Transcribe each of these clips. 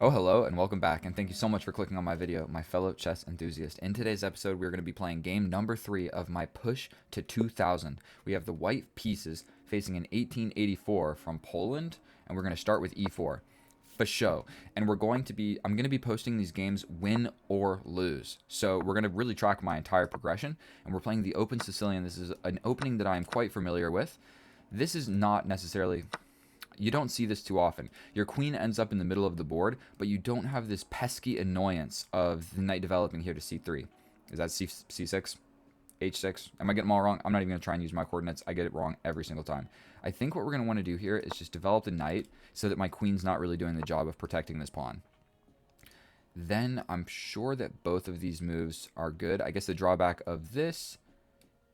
Oh, hello, and welcome back, and thank you so much for clicking on my video, my fellow chess enthusiast. In today's episode, we're going to be playing game number 3 of my push to 2000. We have the white pieces facing an 1884 from Poland, and we're going to start with e4 for show. And I'm going to be posting these games win or lose. So we're going to really track my entire progression, and we're playing the Open Sicilian. This is an opening that I am quite familiar with. This is not necessarily... You don't see this too often. Your queen ends up in the middle of the board, but you don't have this pesky annoyance of the knight developing here to c3. Is that c6? h6? Am I getting them all wrong? I'm not even going to try and use my coordinates. I get it wrong every single time. I think what we're going to want to do here is just develop the knight so that my queen's not really doing the job of protecting this pawn. Then I'm sure that both of these moves are good. I guess the drawback of this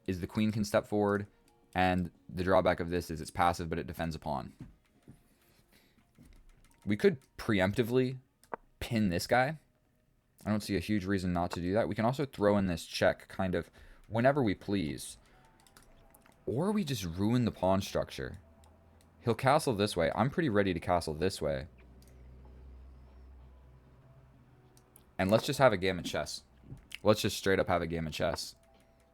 is the queen can step forward, and the drawback of this is it's passive, but it defends a pawn. We could preemptively pin this guy. I don't see a huge reason not to do that. We can also throw in this check kind of whenever we please. Or we just ruin the pawn structure. He'll castle this way. I'm pretty ready to castle this way. And let's just have a game of chess. Let's just straight up have a game of chess.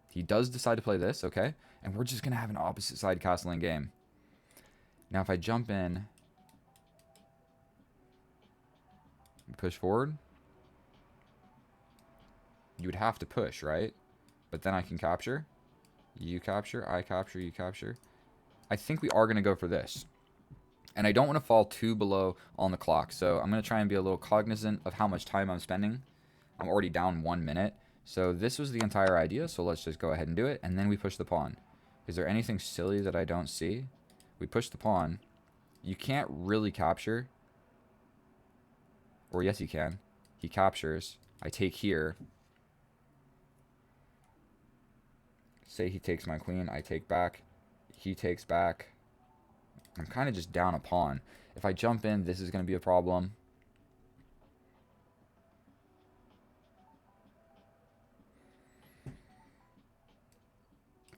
He does decide to play this, okay? And we're just going to have an opposite side castling game. Now if I jump in... push forward, you would have to push, right? But then I can capture. You capture, I capture, you capture. I think we are going to go for this. And I don't want to fall too below on the clock, so I'm going to try and be a little cognizant of how much time I'm spending. I'm already down 1 minute. So this was the entire idea, so let's just go ahead and do it. And then we push the pawn. Is there anything silly that I don't see? We push the pawn. You can't really capture. Or yes, he can. He captures. I take here. Say he takes my queen. I take back. He takes back. I'm kind of just down a pawn. If I jump in, this is going to be a problem.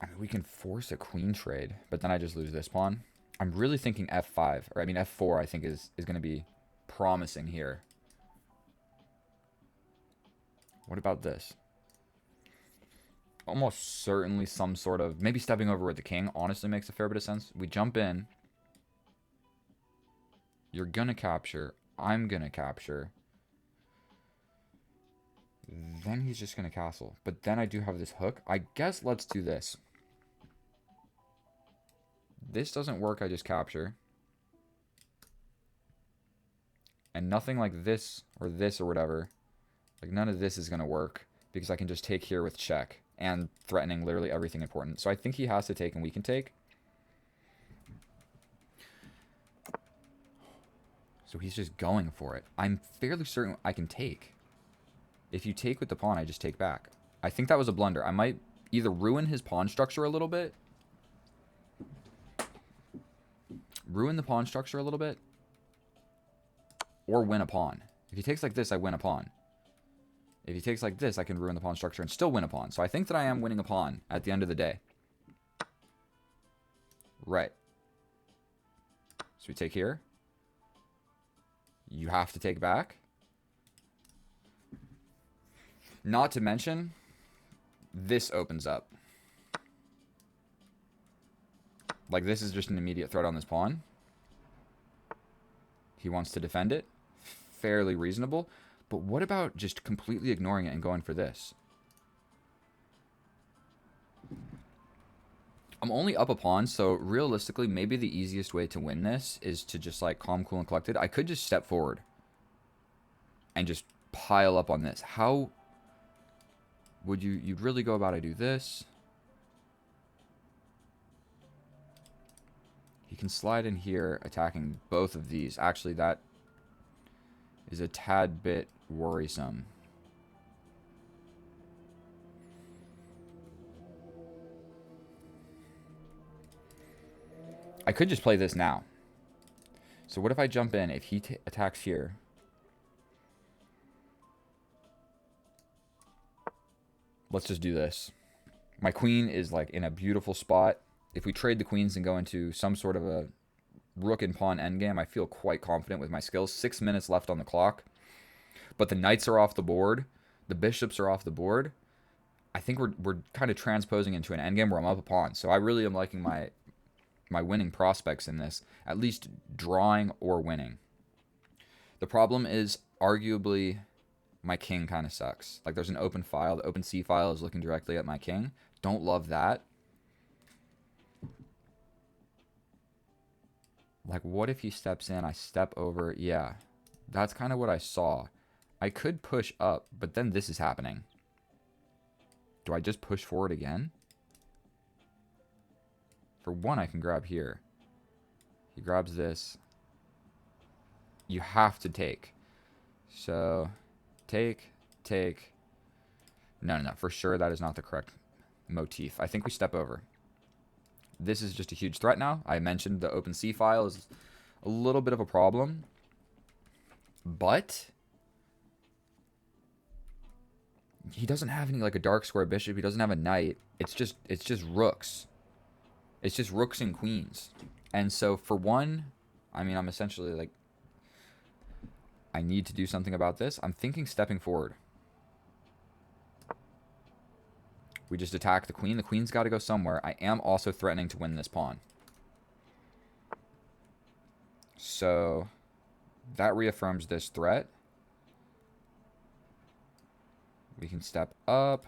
I mean, we can force a queen trade, but then I just lose this pawn. I'm really thinking f5. Or, I mean, f4 I think is going to be promising here. What about this? Almost certainly some sort of... Maybe stepping over with the king honestly makes a fair bit of sense. We jump in. You're going to capture. I'm going to capture. Then he's just going to castle. But then I do have this hook. I guess let's do this. This doesn't work. I just capture. And nothing like this or whatever... Like, none of this is going to work because I can just take here with check and threatening literally everything important. So I think he has to take and we can take. So he's just going for it. I'm fairly certain I can take. If you take with the pawn, I just take back. I think that was a blunder. I might either ruin his pawn structure a little bit. Ruin the pawn structure a little bit. Or win a pawn. If he takes like this, I win a pawn. If he takes like this, I can ruin the pawn structure and still win a pawn. So I think that I am winning a pawn at the end of the day. Right. So we take here. You have to take back. Not to mention, this opens up. Like, this is just an immediate threat on this pawn. He wants to defend it. Fairly reasonable. But what about just completely ignoring it and going for this? I'm only up a pawn, so realistically, maybe the easiest way to win this is to just, like, calm, cool, and collected. I could just step forward and just pile up on this. How would you'd really go about I do this? He can slide in here, attacking both of these. Actually, that is a tad bit worrisome. I could just play this now. So what if I jump in? If he attacks here. Let's just do this. My queen is like in a beautiful spot. If we trade the queens and go into some sort of a rook and pawn endgame, I feel quite confident with my skills. 6 minutes left on the clock. But the knights are off the board. The bishops are off the board. I think we're kind of transposing into an endgame where I'm up a pawn. So I really am liking my winning prospects in this. At least drawing or winning. The problem is arguably my king kind of sucks. Like there's an open file. The open C file is looking directly at my king. Don't love that. Like what if he steps in? I step over. Yeah, that's kind of what I saw. I could push up, but then this is happening. Do I just push forward again? For one, I can grab here. He grabs this. You have to take. So, take. No. For sure, that is not the correct motif. I think we step over. This is just a huge threat now. I mentioned the open C file is a little bit of a problem. But he doesn't have any like a dark square bishop. He doesn't have a knight. It's just rooks. It's just rooks and queens. And so for one, I mean, I'm essentially like, I need to do something about this. I'm thinking stepping forward. We just attack the queen. The queen's got to go somewhere. I am also threatening to win this pawn. So that reaffirms this threat. We can step up.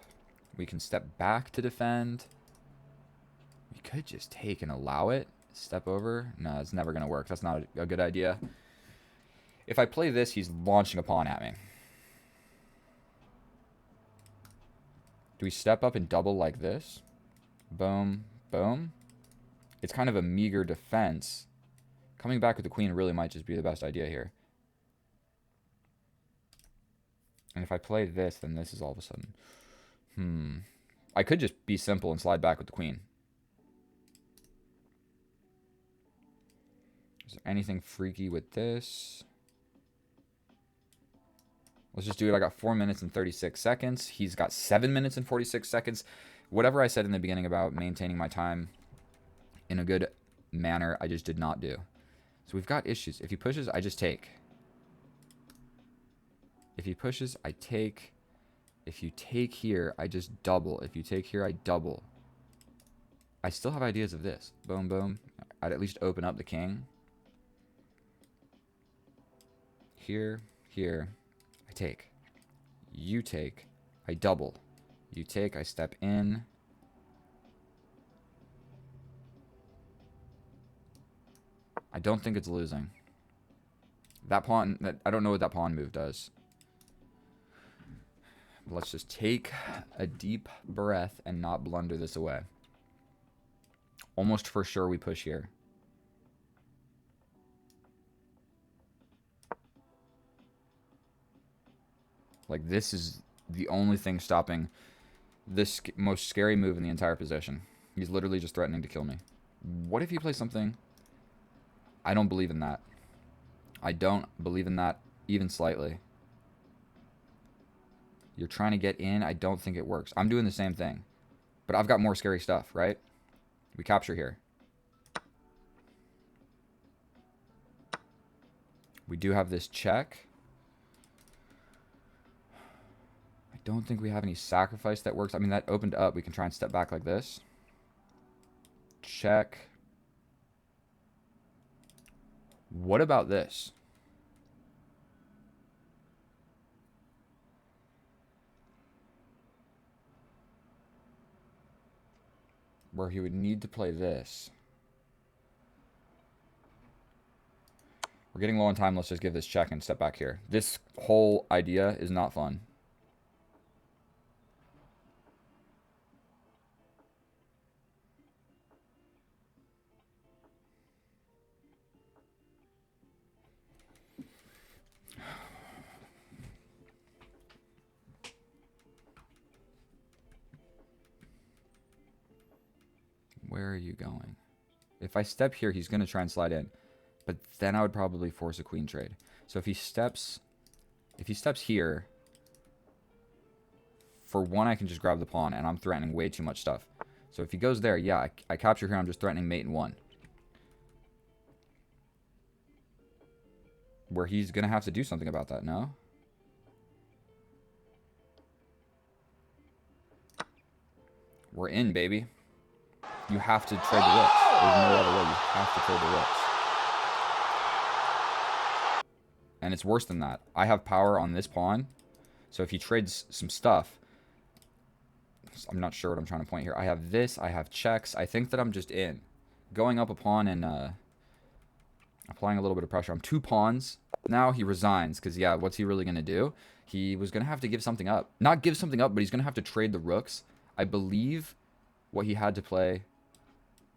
We can step back to defend. We could just take and allow it. Step over. No, it's never going to work. That's not a good idea. If I play this, he's launching a pawn at me. Do we step up and double like this? Boom, boom. It's kind of a meager defense. Coming back with the queen really might just be the best idea here. And if I play this, then this is all of a sudden... I could just be simple and slide back with the queen. Is there anything freaky with this? Let's just do it. I got 4 minutes and 36 seconds. He's got 7 minutes and 46 seconds. Whatever I said in the beginning about maintaining my time in a good manner, I just did not do. So we've got issues. If he pushes, I just take. If he pushes, I take. If you take here, I just double. If you take here, I double. I still have ideas of this. Boom, boom. I'd at least open up the king. Here, here. I take. You take. I double. You take. I step in. I don't think it's losing. That pawn, I don't know what that pawn move does. Let's just take a deep breath and not blunder this away. Almost for sure we push here. Like, this is the only thing stopping this most scary move in the entire position. He's literally just threatening to kill me. What if he plays something? I don't believe in that. I don't believe in that even slightly. You're trying to get in. I don't think it works. I'm doing the same thing. But I've got more scary stuff, right? We capture here. We do have this check. I don't think we have any sacrifice that works. I mean, that opened up. We can try and step back like this. Check. What about this? Where he would need to play this. We're getting low on time. Let's just give this check and step back here. This whole idea is not fun. Where are you going? If I step here, he's going to try and slide in. But then I would probably force a queen trade. So if he steps here, for one, I can just grab the pawn, and I'm threatening way too much stuff. So if he goes there, yeah, I capture here, I'm just threatening mate in one. where he's going to have to do something about that, no? We're in, baby. You have to trade the rooks. There's no other way. You have to trade the rooks. And it's worse than that. I have power on this pawn. So if he trades some stuff, I'm not sure what I'm trying to point here. I have this. I have checks. I think that I'm just in. Going up a pawn and applying a little bit of pressure. I'm 2 pawns. Now he resigns because, yeah, what's he really going to do? He was going to have to give something up. Not give something up, but he's going to have to trade the rooks. I believe what he had to play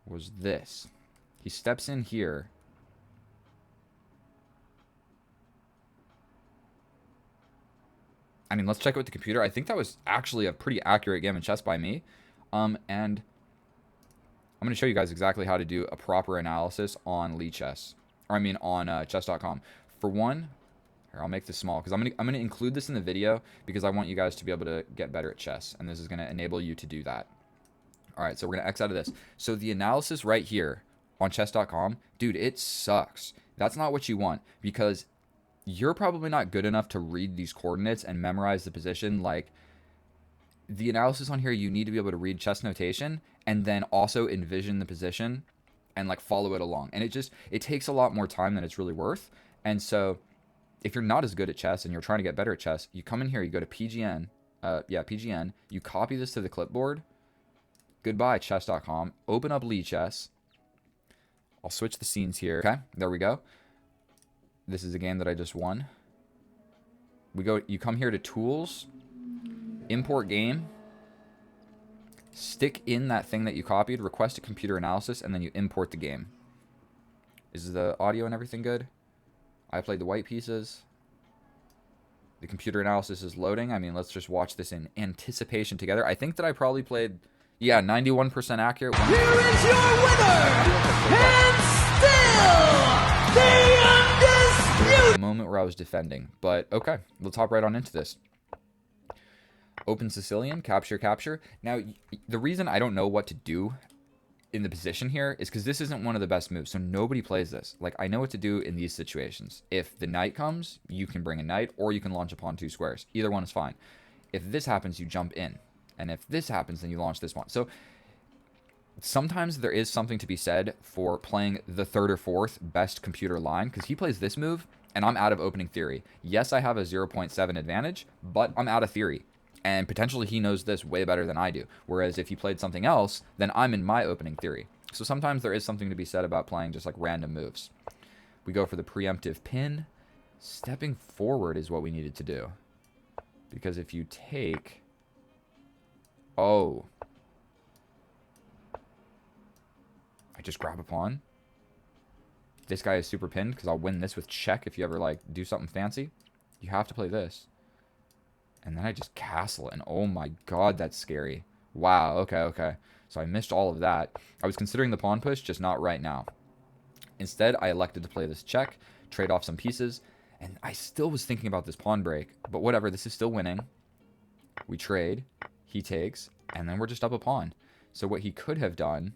was this. He steps in here. I mean, let's check it with the computer. I think that was actually a pretty accurate game of chess by me. And I'm going to show you guys exactly how to do a proper analysis on Lichess. Or I mean on chess.com. For one, here, I'll make this small because I'm going to include this in the video because I want you guys to be able to get better at chess. And this is going to enable you to do that. All right, so we're going to X out of this. So the analysis right here on chess.com, dude, it sucks. That's not what you want because you're probably not good enough to read these coordinates and memorize the position. Like, the analysis on here, you need to be able to read chess notation and then also envision the position and like follow it along. And it takes a lot more time than it's really worth. And so if you're not as good at chess and you're trying to get better at chess, you come in here, you go to PGN, PGN, you copy this to the clipboard. Goodbye, chess.com. Open up Lichess. I'll switch the scenes here. Okay, there we go. This is a game that I just won. You come here to tools, import game, stick in that thing that you copied, request a computer analysis, and then you import the game. Is the audio and everything good? I played the white pieces. The computer analysis is loading. I mean, let's just watch this in anticipation together. I think that I probably played, yeah, 91% accurate. Here is your winner, and still the undisputed. The moment where I was defending. But okay, let's hop right on into this. Open Sicilian, capture, capture. Now, the reason I don't know what to do in the position here is because this isn't one of the best moves, so nobody plays this. Like, I know what to do in these situations. If the knight comes, you can bring a knight, or you can launch a pawn 2 squares. Either one is fine. If this happens, you jump in. And if this happens, then you launch this one. So sometimes there is something to be said for playing the 3rd or 4th best computer line, because he plays this move, and I'm out of opening theory. Yes, I have a 0.7 advantage, but I'm out of theory. And potentially he knows this way better than I do. Whereas if he played something else, then I'm in my opening theory. So sometimes there is something to be said about playing just like random moves. We go for the preemptive pin. Stepping forward is what we needed to do. Because if you take... Oh. I just grab a pawn. This guy is super pinned because I'll win this with check if you ever like do something fancy. You have to play this. And then I just castle it. And oh my god, that's scary. Wow, okay. So I missed all of that. I was considering the pawn push, just not right now. Instead, I elected to play this check, trade off some pieces, and I still was thinking about this pawn break. But whatever, this is still winning. We trade, he takes, and then we're just up a pawn. So what he could have done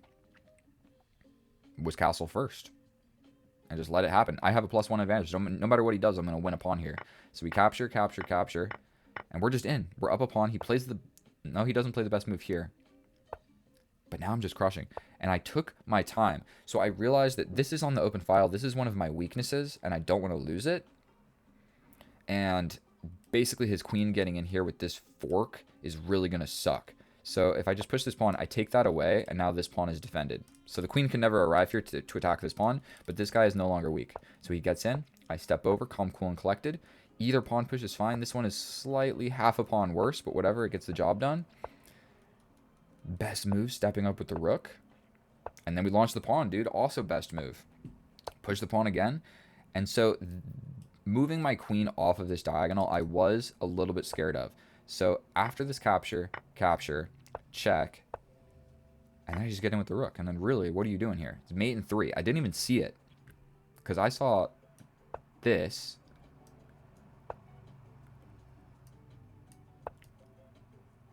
was castle first. And just let it happen. I have a +1 advantage. So no matter what he does, I'm going to win a pawn here. So we capture, capture, capture. And we're just in. We're up a pawn. He plays the... No, he doesn't play the best move here. But now I'm just crushing. And I took my time. So I realized that this is on the open file. This is one of my weaknesses, and I don't want to lose it. And basically his queen getting in here with this fork is really going to suck. So if I just push this pawn, I take that away, and now this pawn is defended. So the queen can never arrive here to attack this pawn, but this guy is no longer weak. So he gets in. I step over, calm, cool, and collected. Either pawn push is fine. This one is slightly half a pawn worse, but whatever, it gets the job done. Best move, stepping up with the rook. And then we launch the pawn, dude. Also best move. Push the pawn again. And so moving my queen off of this diagonal, I was a little bit scared of. So after this capture, capture, check, and then I just get in with the rook. And then really, what are you doing here? It's mate in 3. I didn't even see it because I saw this.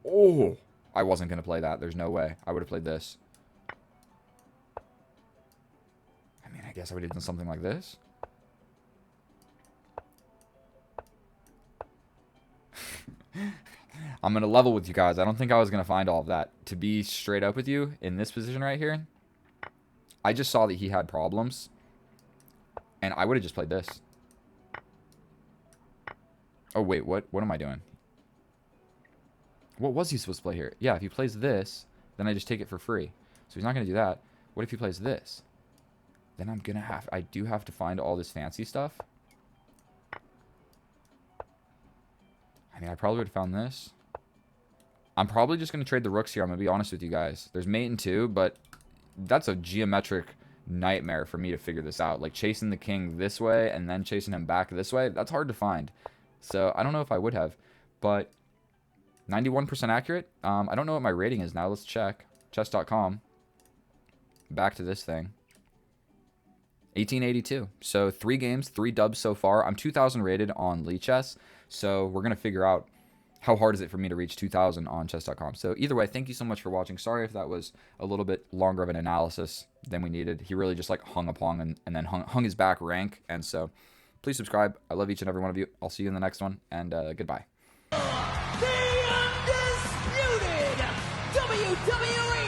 Oh, I wasn't going to play that. There's no way. I would have played this. I mean, I guess I would have done something like this. I'm going to level with you guys. I don't think I was going to find all of that. To be straight up with you, in this position right here, I just saw that he had problems. And I would have just played this. Oh, wait, what am I doing? What was he supposed to play here? Yeah, if he plays this, then I just take it for free. So he's not going to do that. What if he plays this? Then I'm going to I do have to find all this fancy stuff. I mean, I probably would have found this. I'm probably just going to trade the rooks here. I'm going to be honest with you guys. There's mate and 2, but that's a geometric nightmare for me to figure this out. Like, chasing the king this way and then chasing him back this way, that's hard to find. So, I don't know if I would have. But 91% accurate. I don't know what my rating is now. Let's check. Chess.com. Back to this thing. 1882. So 3 games, 3 dubs so far. I'm 2,000 rated on Lee Chess. So we're going to figure out how hard is it for me to reach 2,000 on chess.com. So either way, thank you so much for watching. Sorry if that was a little bit longer of an analysis than we needed. He really just like hung upon and then hung his back rank. And so please subscribe. I love each and every one of you. I'll see you in the next one. And goodbye. The undisputed WWE